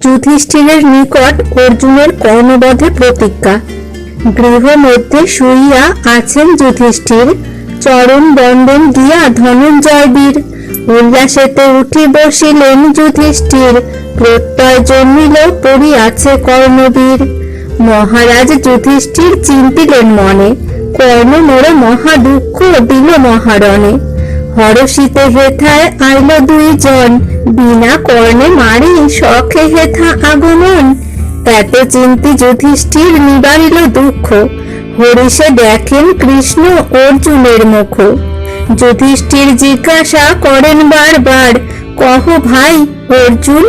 যুধিষ্ঠিরের নিকট অর্জুনের কর্ণবধে প্রতিজ্ঞা। গৃহ মধ্যে শুইয়া আছেন যুধিষ্ঠির, চরণ বন্দন দিয়া ধনঞ্জয় বীর। উল্লাসেতে উঠি বসিলেন যুধিষ্ঠির, প্রত্যয় জন্মিল পড়িয়াছে কর্ণবীর। মহারাজ যুধিষ্ঠির চিন্তিলেন মনে, কর্ণ মোরে মহা দুঃখ দিল মহারণে। হরষিতে হেথায় আইল দুইজন, বিনা কর্ণে মারি শখে হেথা আগমন। এত চিন্তি যুধিষ্ঠির নিবারিল দুঃখ, হরিষে দেখেন কৃষ্ণ অর্জুনের মুখ। যুধিষ্ঠির জিজ্ঞাসা করেন বারবার, কহ ভাই অর্জুন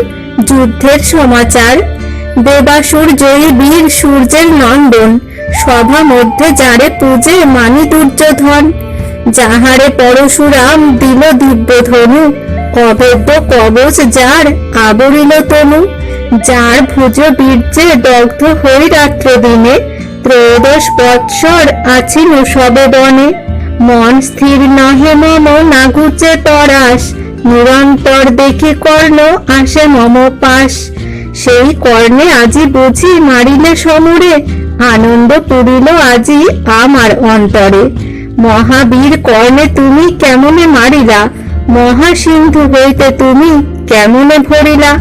যুদ্ধের সমাচার। দেবাসুর জয়ী বীর সূর্যের নন্দন, সভা মধ্যে যারে পূজে মানি দুর্যোধন। যাহারে পরশুরাম দিল দিব্য ধনু, অভেদ্য কবচ যার আবরিল তনু। যার ভুজ বীর্যে দগ্ধ হই রাত্র দিনে, ত্রয়োদশ বৎসর আছিন সবে বনে। মন স্থির নহে মম না ঘুচে তরাস, নিরন্তর দেখি কর্ণ আসে মম পাশ। সেই কর্ণে আজি বুঝি মারিলে সমরে, আনন্দ পুরিল আজি আমার অন্তরে। মহাবীর কর্ণে তুমি কেমনে মারিলা, মহাসিন্ধু হইতে তুমি কেমনে ভরিলা।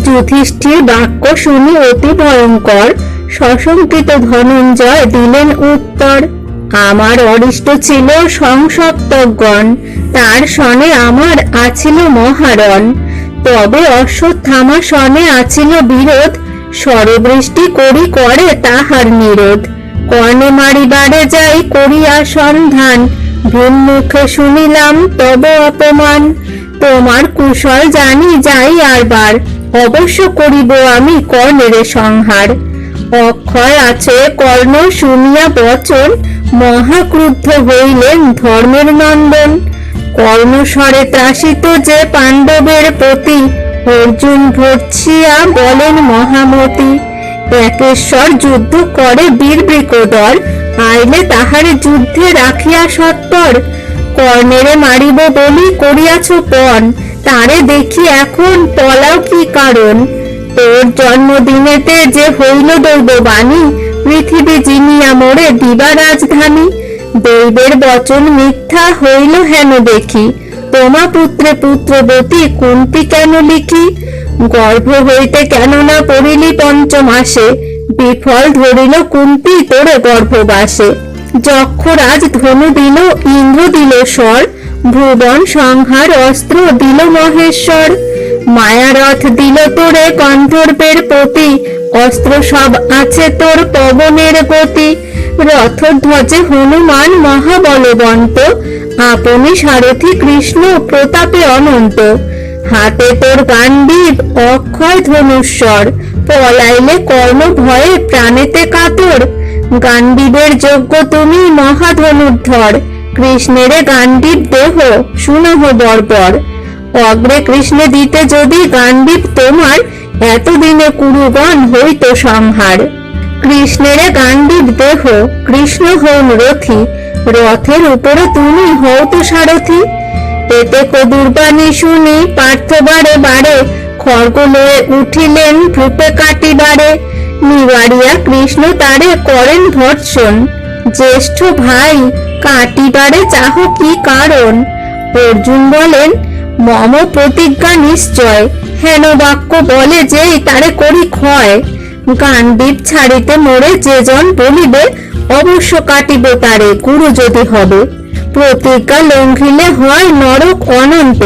যুধিষ্ঠির বাক্য শুনি অতি ভয়ঙ্কর, সশঙ্কিত ধনঞ্জয় দিলেন উত্তর। আমার অরিষ্ট ছিল সংসপ্তগণ, তার সনে আমার আছিল মহারণ। তবে অশ্বত্থামা সনে আছিল বিরোধ, স্বরবৃষ্টি করি করে তাহার নিরোধ। কর্ণে মারিবারে যাই করিয়া সন্ধান, ভীম মুখে শুনিলাম তব অপমান। তোমার কুশল জানি যাই আরবার, অবশ্য করিব আমি কর্ণের সংহার। অক্ষয় আছে কর্ণ শুনিয়া বচন, মহাক্রুদ্ধ হইলেন ধর্মের নন্দন। কর্ণস্বরে ত্রাসিত যে পাণ্ডবের প্রতি, অর্জুন ভর্ছিয়া বলেন মহামতি। একেশ্বর যুদ্ধ করে বীর বৃকোদর, আইলে তাহারে যুদ্ধে রাখিয়া সত্তর। কর্ণেরে মারিব বলি করিয়াছ পণ, তারে দেখি এখন পলাও কি কারণ। তোর জন্মদিনেতে যে হইল দৈববাণী, পৃথিবী জিনিয়া মোরে দিবা রাজধানী। দৈবের বচন মিথ্যা হইল হেন দেখি, তোমা পুত্রে পুত্রবতী কুন্তি কেন লিখি। গর্ভ হইতে কেন না পড়িলি পঞ্চমাসে, বিফল ধরিল কুন্তি তোরে গর্ভবাসে। যক্ষরাজ ধনু দিল ইন্দ্র দিল স্বর, ভুবন সংহার অস্ত্র দিল মহেশ্বর। মায়ারথ দিল তোরে গন্ধর্বের প্রতি, অস্ত্র সব আছে তোর পবনের গতি। রথধ্বজে হনুমান মহাবলবন্ত, আপনি সারথি কৃষ্ণ প্রতাপে অনন্ত। হাতে তোর গান্ডীব অক্ষয় ধনুস্বর, পলাইলে কর্ণ ভয়ে প্রাণেতে কাতর। গান্ডীবের যোগ্য তুমি মহাধনুর্ধর, কৃষ্ণেরে গান্ডীব দেহ শুনহ বর্বর। অগ্রে কৃষ্ণে দিতে যদি গান্ডীব তোমার, এতদিনে কুরুগণ হইত সংহার। কৃষ্ণেরে গান্ডীব দেহ কৃষ্ণ হন রথি, রথের উপরে তুমি হও তো সারথি। এতে কদুর্বাণী শুনি পার্থ বারে বারে, খড়গ লয়ে উঠিলেন ভূপে কাটিবারে। নিবারিয়া কৃষ্ণ তারে করেন ভর্ৎসন, জ্যেষ্ঠ ভাই কাটিবারে চাহ কি কারণ। অর্জুন বলেন মম প্রতিজ্ঞা নিশ্চয়, হেন বাক্য বলে যেই তারে করি ক্ষয়। গান্ডীব ছাড়িতে মোরে যে জন বলিবে, অবশ্য কাটিব তারে গুরু যদি হবে। প্রতিজ্ঞা লঙ্ঘিলে হয় নরক অনন্ত,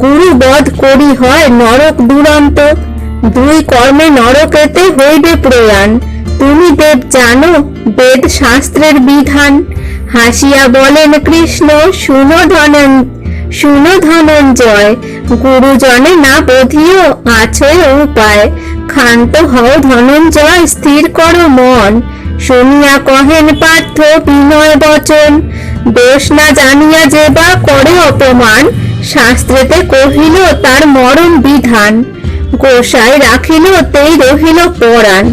গুরু বধ করি হয় নরক দুরন্ত। দুই কর্মে নরকেতে হইবে প্রয়াণ, তুমি দেব জানো বেদ শাস্ত্রের বিধান। হাসিয়া বলেন কৃষ্ণ শুনো ধনঞ্জয়, গুরুজনে না বোধিও আছে উপায়। ক্ষান্ত হও ধনঞ্জয় স্থির করো মন, শুনিয়া কহেন পার্থ বিনয় বচন। দোষ না জানিয়া যে বা করে অপমান, শাস্ত্রেতে কহিল তার মরণ বিধান। গোসাই রাখিল তেই রহিল পরাণ,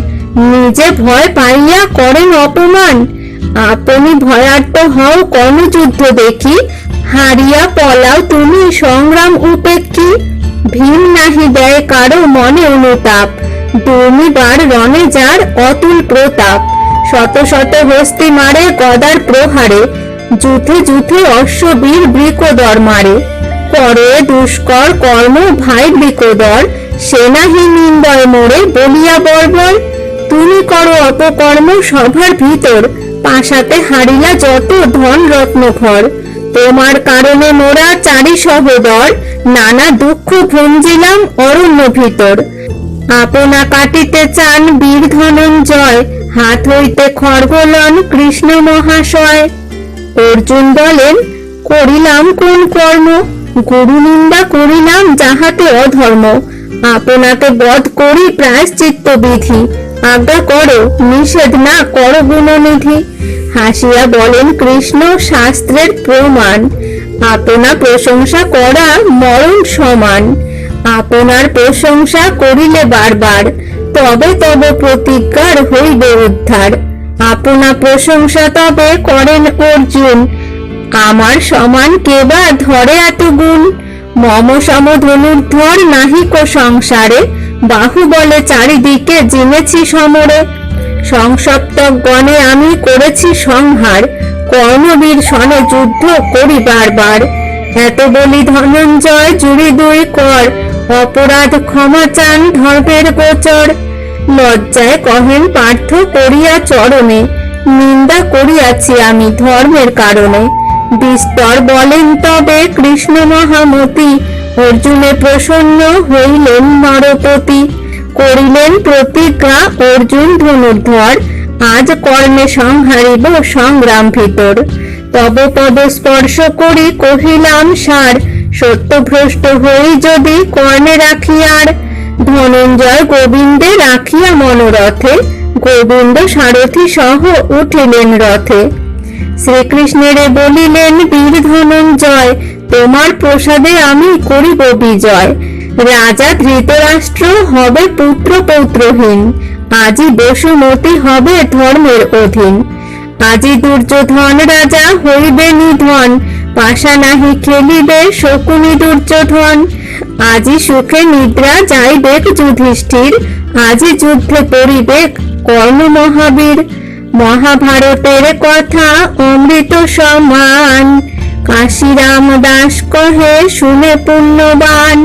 নিজে ভয় পাইয়া করেন অপমান। আপনি ভয়ার্ত হও কর্ণযুদ্ধ দেখি, হারিয়া পলাও তুমি সংগ্রাম উপেক্ষী। ভীম নাহি দেয় কারো মনে অনুতাপ, দুর্নিবার রণে যার অতুল প্রতাপ, শত শত হস্তি মারে গদার প্রহারে, যুথে যুথে অশ্ববীর বৃকোদর মারে। করে দুষ্কর কর্ম ভাই বৃকোদর, সেনাহীন নিন্দয় মোরে বলিয়া বর্বর। তুমি করো অপকর্ম সভার ভিতর, পাশাতে হারিলা যত ধন রত্ন ঘর। তোমার কারণে মোরা চারি সহোদর, নানা দুঃখ ভঞ্জিলাম অরণ্য ভিতর। আপনা কাটিতে চান বীর ধনঞ্জয়, হাত হইতে খড়গোলন কৃষ্ণ মহাশয়। অর্জুন বলেন, করিলাম কোন কর্ম, গুরু নিন্দা করিলাম যাহাতে অধর্ম। আপনাকে বধ করি প্রায়শ্চিত্ত বিধি, আজ্ঞা করো নিষেধ না করো গুণনিধি। হাসিয়া বলেন কৃষ্ণ শাস্ত্রের প্রমাণ, আপনা প্রশংসা করা মরণ সমান। আপনার প্রশংসা করিলে বারবার, তবে তব প্রতিজ্ঞার হইবে উদ্ধার। আপনা প্রশংসা তবে করেন অর্জুন, আমার সমান কেবা ধরে এত গুণ। মম সম ধনুর্ধর নাহিক সংসারে, বাহুবলে চারিদিকে জিনেছি সমরে। সংসপ্তক গণে আমি করেছি সংহার, কর্ণবীর সনে যুদ্ধ করি বারবার। এত বলি ধনঞ্জয় জুড়ি দুই কর, অপরাধ ক্ষমা চান ধর্মের গোচর। লজ্জায় কহেন পার্থ করিয়া চরণে, নিন্দা করিয়াছি আমি ধর্মের কারণে। বিস্তর বলেন তবে কৃষ্ণ মহামতি, অর্জুনে প্রসন্ন হইলেন নরপতি। করিলেন প্রতিজ্ঞা অর্জুন ধনুর্ধর, আজ কর্ণে সংহারিব সংগ্রাম ভিতর। তব পদ স্পর্শ করি কহিলাম সার, সত্যভ্রষ্ট হই যদি কর্ণে রাখি আর। ধনঞ্জয় গোবিন্দে রাখিয়া মনোরথে, গোবিন্দ সারথি সহ উঠিলেন রথে। শ্রীকৃষ্ণের বলিলেন বীর ধনঞ্জয়, তোমার প্রসাদে আমি করিব বিজয়। রাজা ধৃতরাষ্ট্র হবে পুত্র পৌত্রহীন, আজি বসুমতী হবে ধর্মের অধীন। আজি দুর্যোধন রাজা হইবে নিধন, পাশা নাহি খেলিবে শকুনি দুর্যোধন। আজি সুখে নিদ্রা যাইবেক যুধিষ্ঠির, আজি যুদ্ধে পড়িবেক কর্ণ মহাবীর। মহাভারতের কথা অমৃত সমান, কাশীরাম দাস কহে শুনে পুণ্যবান।